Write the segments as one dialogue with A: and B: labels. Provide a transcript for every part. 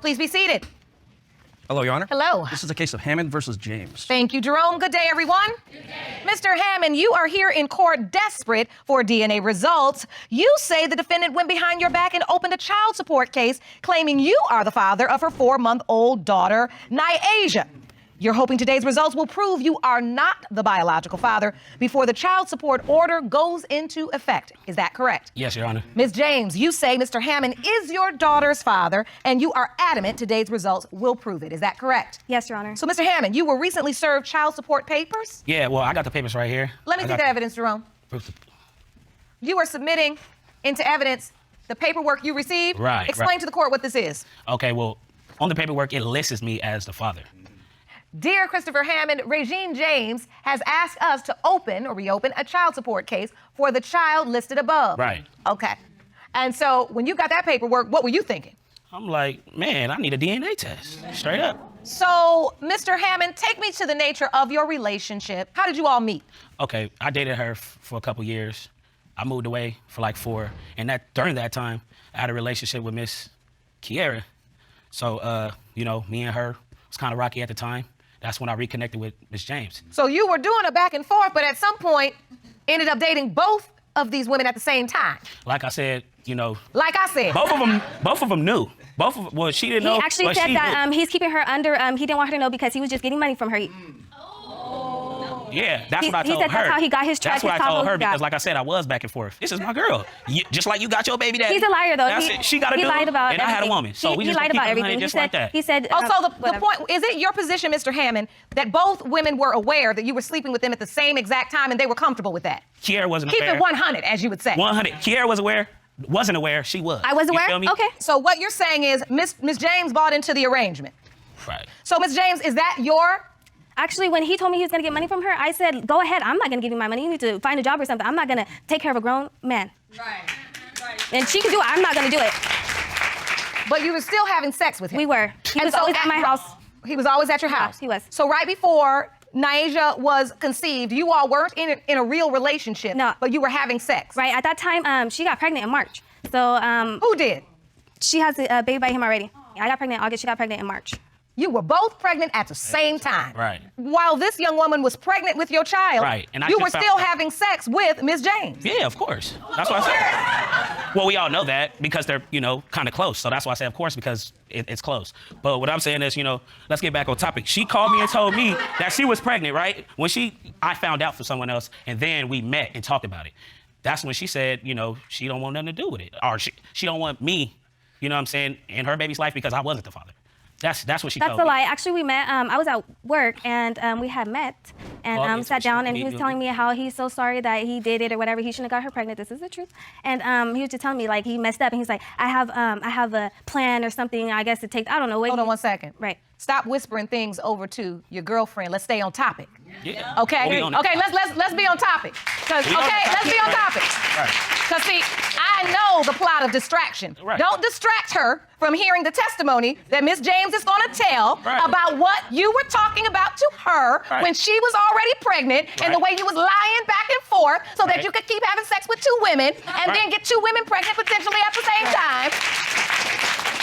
A: Please be seated.
B: Hello, Your Honor.
A: Hello.
B: This is a case of Hammond versus James.
A: Thank you, Jerome. Good day, everyone. Good day. Mr. Hammond, you are here in court desperate for DNA results. You say the defendant went behind your back and opened a child support case claiming you are the father of her 4-month-old daughter, Nyasia. You're hoping today's results will prove you are not the biological father before the child support order goes into effect. Is that correct?
C: Yes, Your Honor.
A: Ms. James, you say Mr. Hammond is your daughter's father, and you are adamant today's results will prove it. Is that correct?
D: Yes, Your Honor.
A: So, Mr. Hammond, you were recently served child support papers?
C: Yeah, well, I got the papers right here.
A: Let me see the evidence, Jerome. You are submitting into evidence the paperwork you received?
C: Right.
A: Explain to the court what this is.
C: Okay, well, on the paperwork, it lists me as the father.
A: Dear Christopher Hammond, Regine James has asked us to open or reopen a child support case for the child listed above.
C: Right.
A: Okay. And so when you got that paperwork, what were you thinking?
C: I'm like, man, I need a DNA test, straight up.
A: So, Mr. Hammond, take me to the nature of your relationship. How did you all meet?
C: Okay, I dated her for a couple years. I moved away for like 4, and during that time, I had a relationship with Miss Kiera. So, you know, me and her was kind of rocky at the time. That's when I reconnected with Miss James.
A: So you were doing a back and forth, but at some point ended up dating both of these women at the same time.
C: Like I said, you know.
A: Like I said.
C: Both of them knew. Well, she didn't know.
D: He actually said that he's keeping her under, he didn't want her to know because he was just getting money from her.
C: Yeah, that's what I told her.
D: He said that's how he got his check.
C: That's what I told her because, like I said, I was back and forth. This is my girl. Just like you got your baby daddy.
D: He's a liar, though.
C: That's it. She got a dude,
D: lied about
C: and I had a woman. So we just
D: lied about everything.
C: Just like that.
D: He said.
A: Also, the point is it your position, Mr. Hammond, that both women were aware that you were sleeping with them at the same exact time and they were comfortable with that?
C: Kiera wasn't aware.
A: Keep it 100, as you would say.
C: 100. Kiera was aware. Wasn't aware. She was.
D: I was aware.
C: You feel me?
D: Okay.
A: So what you're saying is Miss James bought into the arrangement.
C: Right.
A: So Miss James, is that your?
D: Actually, when he told me he was going to get money from her, I said, go ahead. I'm not going to give you my money. You need to find a job or something. I'm not going to take care of a grown man.
E: Right.
D: And she can do it. I'm not going to do it.
A: But you were still having sex with him.
D: We were. He was always at my house.
A: He was always at your house?
D: He was.
A: So right before Nyasia was conceived, you all weren't in a real relationship.
D: No.
A: But you were having sex.
D: Right. At that time, she got pregnant in March. So
A: who did?
D: She has a baby by him already. I got pregnant in August. She got pregnant in March.
A: You were both pregnant at the same time.
C: Right.
A: While this young woman was pregnant with your child,
C: right. And
A: you were still having sex with Miss James.
C: Yeah, of course. That's what I said. Well, we all know that because they're, you know, kind of close. So that's why I say, of course, because it's close. But what I'm saying is, you know, let's get back on topic. She called me and told me that she was pregnant, right? I found out from someone else, and then we met and talked about it. That's when she said, you know, she don't want nothing to do with it. Or she don't want me, you know what I'm saying, in her baby's life because I wasn't the father. That's what she told me.
D: That's a lie. Actually, we met. I was at work, and we had met, and sat down, and he was telling me how he's so sorry that he did it or whatever. He shouldn't have got her pregnant. This is the truth. And he was just telling me, like, he messed up, and he's like, I have a plan or something, I guess, to take, I don't know.
A: Hold on 1 second.
D: Right.
A: Stop whispering things over to your girlfriend. Let's stay on topic.
C: Yeah.
A: Okay? Okay, let's be on topic. Let's be on topic.
C: Right.
A: Because, see, I know the plot of distraction.
C: Right.
A: Don't distract her from hearing the testimony that Miss James is going to tell about what you were talking about to her when she was already pregnant and the way you was lying back and forth so that you could keep having sex with 2 women and then get 2 women pregnant potentially at the same time.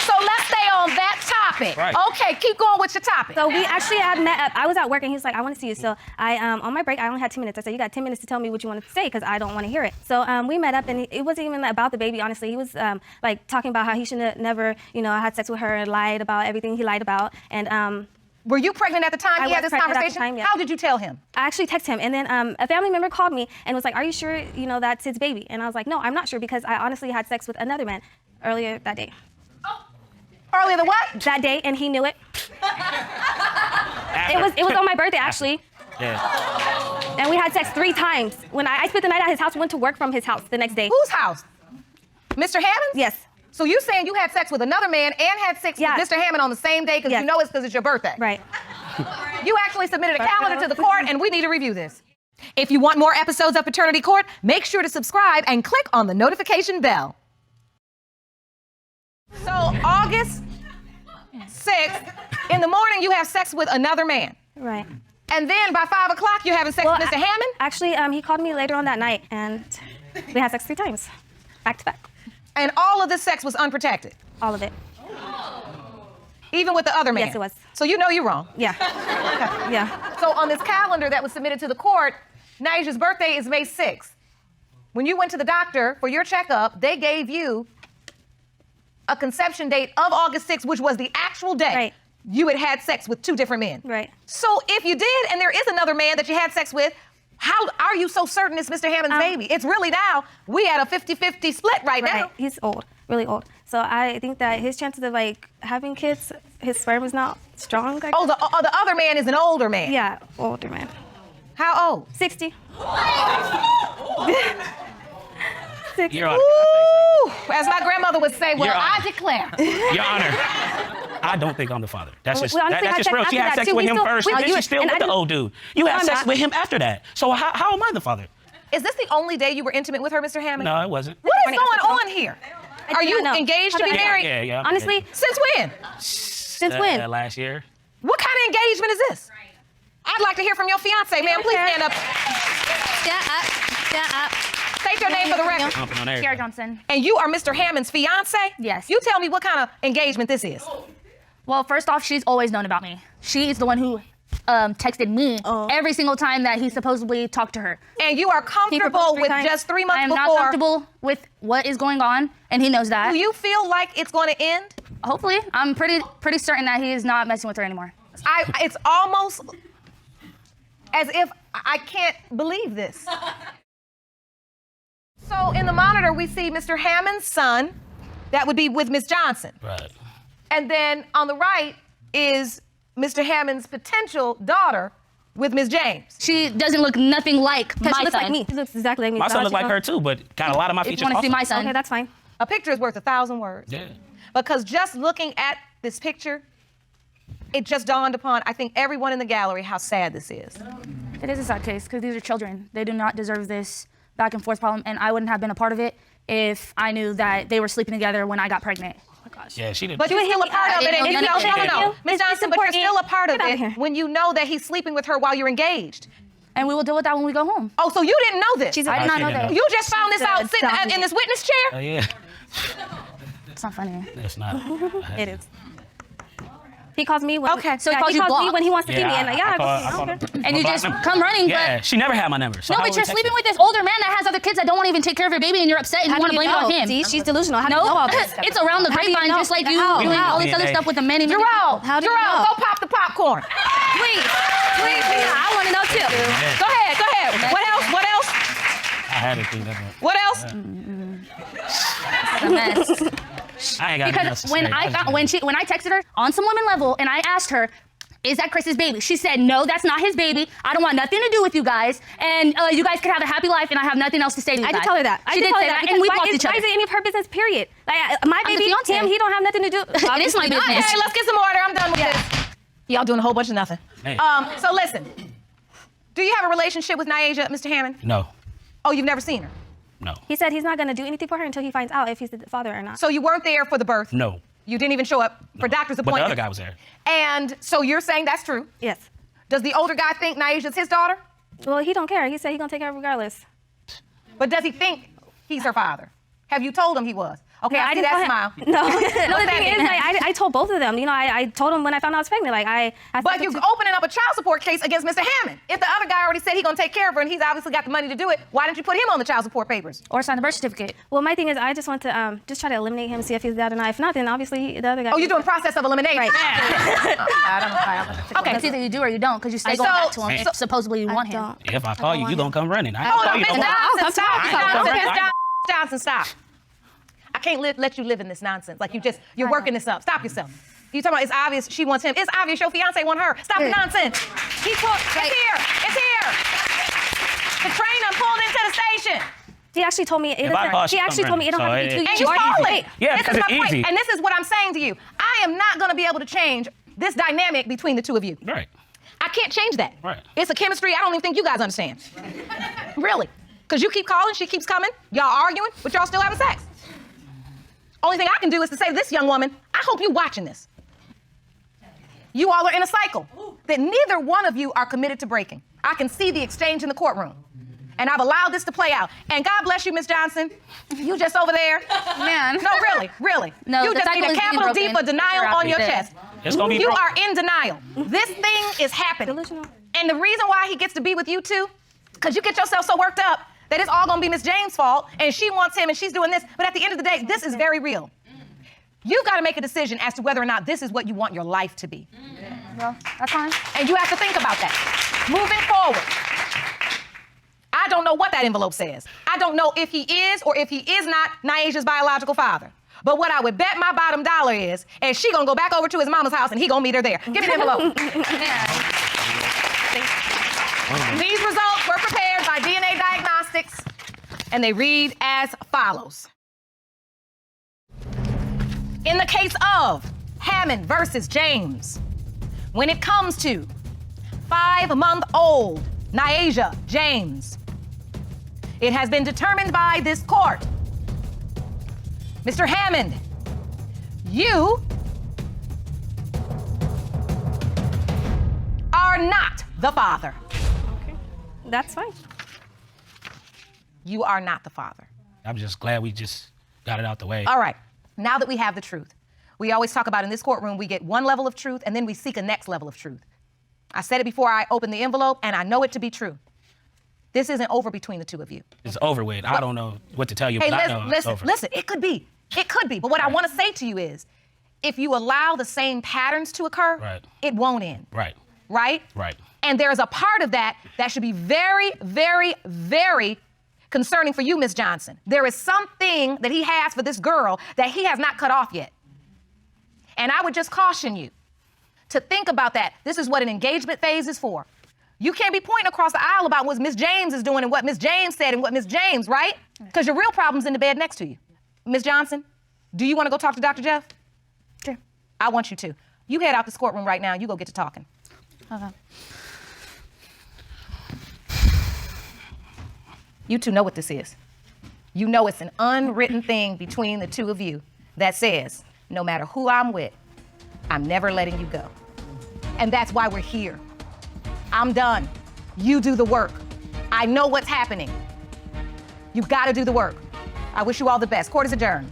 A: So let's stay on that topic.
C: Right.
A: Okay, keep going with your topic.
D: So we actually had met up. I was at work, and he was like, I want to see you. So I, on my break, I only had 10 minutes. I said, you got 10 minutes to tell me what you wanted to say because I don't want to hear it. So we met up, and it wasn't even about the baby, honestly. He was like talking about how he should have never, you know, had sex with her and lied about everything he lied about. And
A: were you pregnant at the time he had this conversation?
D: At the time, yeah.
A: How did you tell him?
D: I actually texted him, and then a family member called me and was like, are you sure, you know, that's his baby? And I was like, no, I'm not sure because I honestly had sex with another man earlier that day.
A: Earlier the what?
D: That day, and he knew it. It was on my birthday, actually.
C: Yeah.
D: And we had sex 3 times. When I spent the night at his house, we went to work from his house the next day.
A: Whose house? Mr. Hammond's?
D: Yes.
A: So you saying you had sex with another man and had sex with Mr. Hammond on the same day because you know it's because it's your birthday?
D: Right.
A: You actually submitted a calendar to the court, and we need to review this. If you want more episodes of Paternity Court, make sure to subscribe and click on the notification bell. So August 6th, in the morning, you have sex with another man.
D: Right.
A: And then by 5 o'clock, you're having sex with Mr. Hammond?
D: Actually, he called me later on that night, and we had sex 3 times, back to back.
A: And all of this sex was unprotected?
D: All of it.
A: Even with the other man?
D: Yes, it was.
A: So you know you're wrong.
D: Yeah. Yeah.
A: So on this calendar that was submitted to the court, Naisha's birthday is May 6th. When you went to the doctor for your checkup, they gave you a conception date of August 6th, which was the actual day
D: Right.
A: you had sex with 2 different men.
D: Right.
A: So if you did, and there is another man that you had sex with, how are you so certain it's Mr. Hammond's baby? It's really now, we at a 50-50 split right now.
D: He's old, really old. So I think that his chances of like having kids, his sperm is not strong.
A: Oh, the other man is an older man.
D: Yeah, older man.
A: How old?
D: 60. 60.
C: Your Honor.
A: Ooh, as my grandmother would say, well,
C: Your Honor.
A: I declare.
C: Your Honor, I don't think I'm the father. That's just,
D: Well, honestly,
C: that's
D: I
C: just
D: checked
C: real. She
D: after
C: had
D: that,
C: sex
D: too.
C: with
D: We
C: him
D: still-
C: first,
D: we-
C: and then
D: you-
C: she's still
D: and
C: with
D: I
C: the
D: didn't-
C: old dude. You
D: No,
C: had
D: I'm
C: sex
D: not.
C: with him after that. So how am I the father?
A: Is this the only day you were intimate with her, Mr. Hammond?
C: No, it wasn't.
A: What is going on here? Are
D: do
A: you
D: not know.
A: engaged to
D: How
A: be
D: do I know?
A: married?
C: Yeah.
D: Honestly,
A: Since when?
D: since when?
C: Last year.
A: What kind of engagement is this? I'd like to hear from your fiance, ma'am. Please stand up.
E: Stand up.
A: State your name for the record.
C: Pumping on everything.
E: Kiara Johnson.
A: And you are Mr. Hammond's fiance?
E: Yes.
A: You tell me what kind of engagement this is.
E: Well, first off, she's always known about me. She's the one who texted me every single time that he supposedly talked to her.
A: And you are comfortable
D: proposed 3
A: with
D: times?
A: just 3
E: I
A: months
E: am
A: before.
E: not comfortable with what is going on, and he knows that.
A: Do you feel like it's going to end?
E: Hopefully, I'm pretty certain that he is not messing with her anymore.
A: It's almost as if I can't believe this. So in the monitor, we see Mr. Hammond's son. That would be with Miss Johnson.
C: Right.
A: And then on the right is Mr. Hammond's potential daughter with Miss James.
E: She doesn't look nothing like
D: Because
E: my
D: she looks
E: son.
D: like me. She looks exactly like me.
C: My
D: So
C: son
D: I
C: looked
D: should
C: like
D: know.
C: her too, but got a lot of my
E: If you
C: features
E: want to see
C: also.
E: my son,
D: Okay, that's fine.
A: A picture is worth 1,000 words.
C: Yeah.
A: Because just looking at this picture, it just dawned upon, I think, everyone in the gallery how sad this is.
E: it is a sad case because these are children. They do not deserve this back and forth problem, and I wouldn't have been a part of it if I knew that they were sleeping together when I got pregnant. Oh my gosh.
C: Yeah, she did.
A: But you're still a part of it, and you
E: none
A: know,
E: of it.
A: no. Miss
D: It's
A: Johnson, but you're
D: important.
A: still a part of
D: Get out
A: it
D: of here.
A: when you know that he's sleeping with her while you're engaged.
E: And we will deal with that when we go home.
A: Oh, so you didn't know this?
E: I did not know
C: didn't
E: that.
C: know.
A: You just found this out
D: She's
A: sitting
D: dumb.
A: in this witness chair?
C: Oh, yeah.
E: It's not funny.
C: It's not.
D: It is. He calls me when.
A: Okay,
E: so he calls you
D: me
E: blocked.
D: when he wants to see me, and
C: I
D: yeah,
C: call-
D: I go.
E: And you just come running,
C: Yeah, she never had my number. So
E: No,
C: how
E: but
C: would
E: you're
C: we text
E: sleeping
C: her?
E: with this older man that has other kids that don't want to even take care of your baby, and you're upset and you want to blame it on him.
D: See, she's delusional. How do you
E: No,
D: know all this?
E: it's around the
D: How do you
E: grapevine,
D: know?
E: just like you
D: How?
E: doing all
C: How?
E: this other
C: DNA.
E: stuff with the many, many
A: Jerome,
E: people.
D: How do you
A: Jerome,
D: know?
A: go pop the popcorn.
D: Please, I want to know too.
A: Go ahead, go ahead. What else? What else?
C: I had to clean that up.
A: What else?
E: It's a mess.
C: I ain't got nothing else to
E: Because when
C: say.
E: I found, when I texted her on some woman level and I asked her, is that Chris's baby? She said, no, that's not his baby. I don't want nothing to do with you guys. And you guys could have a happy life and I have nothing else to say to you
D: I
E: guys.
D: did tell her that.
E: She did say that, and we
D: why
E: blocked
D: is,
E: each other.
D: Why is it any of her business, period? Like, my
E: I'm the
D: baby,
E: fiance.
D: him, he don't have nothing to do.
E: It is my business.
A: Okay, let's get some order. I'm done with this. Y'all doing a whole bunch of nothing.
C: Hey.
A: So listen, do you have a relationship with Naisha, Mr. Hammond?
C: No.
A: Oh, you've never seen her?
C: No.
D: He said he's not going to do anything for her until he finds out if he's the father or not.
A: So you weren't there for the birth?
C: No.
A: You didn't even show up for doctor's
C: But the
A: appointment?
C: other guy was there.
A: And so you're saying that's true?
D: Yes.
A: Does the older guy think Naisha's his daughter?
D: Well, he don't care. He said he's going to take her regardless.
A: But does he think he's her father? Have you told him he was? Okay, I see
D: didn't
A: that
D: tell
A: smile.
D: him. No. No, the
A: that
D: thing is,
A: mean?
D: like, I told both of them. You know, I told him when I found out I was pregnant. Like, I
A: But
D: said
A: you're
D: to-
A: opening up a child support case against Mr. Hammond. If the other guy already said he's gonna take care of her and he's obviously got the money to do it, why didn't you put him on the child support papers?
E: Or sign the birth certificate.
D: Well, my thing is, I just want to just try to eliminate him, see if he's dad or not. If not, then obviously the other guy.
A: Oh, you're doing process of elimination.
D: Right.
A: Okay.
E: It's either you do or you don't because you stay
D: I
E: going
A: don't.
E: back to him
C: So-
E: if supposedly you
D: I
E: want him.
D: don't.
C: If I call you, you gonna come running. I ain't
A: Hold
C: call
A: on,
C: you
A: Miss
C: no more.
A: Johnson, stop.
C: I ain't
A: Johnson,
C: gonna-
A: Miss Johnson, stop. I can't let you live in this nonsense. Like you're working this up. Stop yourself. You talking about it's obvious she wants him. It's obvious your fiance want her. Stop the nonsense. It's here. It's here. The train done pulled into the station.
D: He actually told me it
C: If I
D: doesn't.
C: call,
D: He
C: she
D: actually
C: come
D: told me it don't have to
C: running.
D: be 2
C: So
A: And
D: years.
A: you
D: Or
A: call
D: easy.
A: it.
C: Yeah,
A: This
C: because
A: is
C: it's
A: my point.
C: easy.
A: And this is what I'm saying to you. I am not going to be able to change this dynamic between the two of you.
C: Right.
A: I can't change that.
C: Right.
A: It's a chemistry I don't even think you guys understand. Really. Because you keep calling, she keeps coming, y'all arguing, but y'all still having sex. Only thing I can do is to say to this young woman, I hope you're watching this. You all are in a cycle that neither one of you are committed to breaking. I can see the exchange in the courtroom. And I've allowed this to play out. And God bless you, Miss Johnson. You just over there.
E: Man.
A: No, really.
E: No,
A: You
E: the
A: just
E: cycle
A: need a
E: is being
A: capital D
E: broken.
A: for denial
E: You're
A: on your
E: opposite.
A: chest.
C: It's gonna be.
A: You are in denial. This thing is happening.
D: Delusional.
A: And the reason why he gets to be with you too, because you get yourself so worked up that it's all gonna be Miss Jane's fault, and she wants him and she's doing this. But at the end of the day, this is very real. You've got to make a decision as to whether or not this is what you want your life to be.
E: Well, that's fine.
A: And you have to think about that. Moving forward, I don't know what that envelope says. I don't know if he is or if he is not Nyaja's biological father. But what I would bet my bottom dollar is she gonna go back over to his mama's house and he gonna meet her there. Give me the envelope. These results were prepared by DNA Diagnostics, and they read as follows. In the case of Hammond versus James, when it comes to 5-month-old Nyaja James, it has been determined by this court, Mr. Hammond, you are not the father.
D: Okay. That's fine.
A: You are not the father.
C: I'm just glad we just got it out the way.
A: All right, now that we have the truth, we always talk about in this courtroom, we get one level of truth and then we seek a next level of truth. I said it before I opened the envelope, and I know it to be true. This isn't over between the two of you.
C: It's over with. I don't know what to tell you,
A: Hey,
C: but I know it's over.
A: listen, it could be. It could be. But what I want to say to you is, if you allow the same patterns to occur,
C: Right.
A: it won't end.
C: Right.
A: Right?
C: Right.
A: And there's a part of that that should be very, very, very concerning for you, Ms. Johnson. There is something that he has for this girl that he has not cut off yet. And I would just caution you to think about that. This is what an engagement phase is for. You can't be pointing across the aisle about what Miss James is doing and what Miss James said and what Miss James, right? Because your real problem's in the bed next to you. Ms. Johnson, do you want to go talk to Dr. Jeff?
E: Sure.
A: I want you to. You head out this courtroom right now. You go get to talking.
E: Okay.
A: You two know what this is. You know it's an unwritten thing between the two of you that says, no matter who I'm with, I'm never letting you go. And that's why we're here. I'm done. You do the work. I know what's happening. You've got to do the work. I wish you all the best. Court is adjourned.